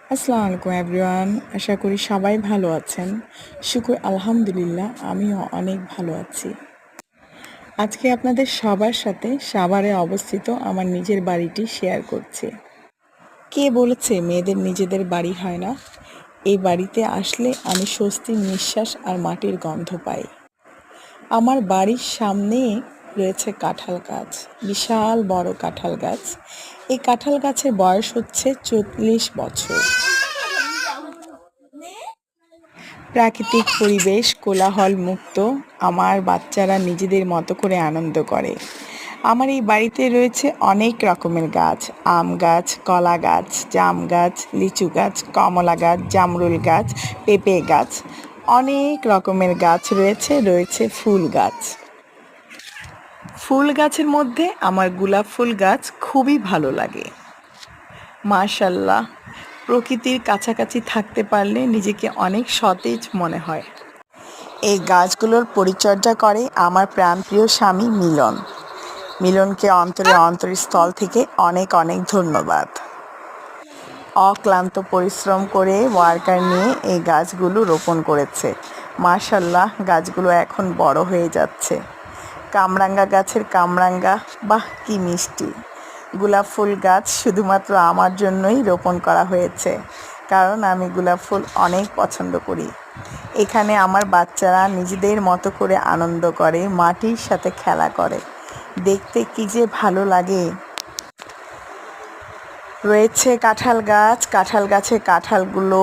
আসসালামু আলাইকুম এভরিওয়ান। আশা করি সবাই ভালো আছেন। শুকর আলহামদুলিল্লাহ, আমিও অনেক ভালো আছি। আজকে আপনাদের সবার সাথে সাভারে অবস্থিত আমার নিজের বাড়িটি শেয়ার করছি। কে বলেছে মেয়েদের নিজেদের বাড়ি হয় না? এই বাড়িতে আসলে আমি স্বস্তির নিঃশ্বাস আর মাটির গন্ধ পাই। আমার বাড়ির সামনে রয়েছে কাঁঠাল গাছ, বিশাল বড় কাঁঠাল গাছ। এই কাঁঠাল গাছের বয়স হচ্ছে 40 বছর। প্রাকৃতিক পরিবেশ কোলাহল মুক্ত। আমার বাচ্চারা নিজেদের মতো করে আনন্দ করে। আমার এই বাড়িতে রয়েছে অনেক রকমের গাছ, আম গাছ, কলা গাছ, জাম গাছ, লিচু গাছ, কমলা গাছ, জামরুল গাছ, পেঁপে গাছ, অনেক রকমের গাছ রয়েছে ফুল গাছ। ফুল গাছের মধ্যে আমার গোলাপ ফুল গাছ খুবই ভালো লাগে। মাশাআল্লাহ, প্রকৃতির কাছাকাছি থাকতে পারলে নিজেকে অনেক সতেজ মনে হয়। এই গাছগুলোর পরিচর্যা করে আমার প্রাণপ্রিয় স্বামী মিলন। মিলনকে অন্তরস্থল থেকে অনেক অনেক ধন্যবাদ। অক্লান্ত পরিশ্রম করে ওয়ার্কার নিয়ে এই গাছগুলো রোপণ করেছে। মাশাআল্লাহ, গাছগুলো এখন বড় হয়ে যাচ্ছে। কামরাঙ্গা গাছের কামরাঙ্গা, বাহ কি মিষ্টি! গোলাপ ফুল গাছ শুধুমাত্র আমার জন্যই রোপণ করা হয়েছে, কারণ আমি গোলাপ ফুল অনেক পছন্দ করি। এখানে আমার বাচ্চারা নিজেদের মতো করে আনন্দ করে, মাটির সাথে খেলা করে। দেখতে কি যে ভালো লাগে। রয়েছে কাঁঠাল গাছ। কাঁঠাল গাছের কাঁঠালগুলো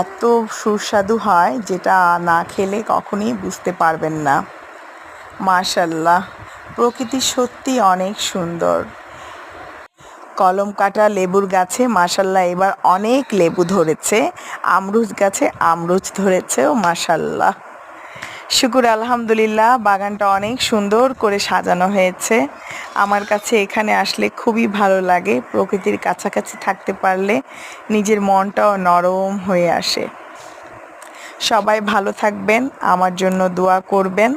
এত সুস্বাদু হয় যেটা না খেলে কখনই বুঝতে পারবেন না। মাশাআল্লাহ, প্রকৃতি সত্যি অনেক সুন্দর। কলম কাটা লেবুর গাছে মাশাআল্লাহ এবার অনেক লেবু ধরেছে। আমরুচ গাছে আমরুচ ধরেছেও মাশাআল্লাহ। শুকুর আলহামদুলিল্লাহ, বাগানটা অনেক সুন্দর করে সাজানো হয়েছে। আমার কাছে এখানে আসলে খুবই ভালো লাগে। প্রকৃতির কাছাকাছি থাকতে পারলে নিজের মনটাও নরম হয়ে আসে। সবাই ভালো থাকবেন, আমার জন্য দোয়া করবেন।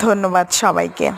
ধন্যবাদ সবাইকে।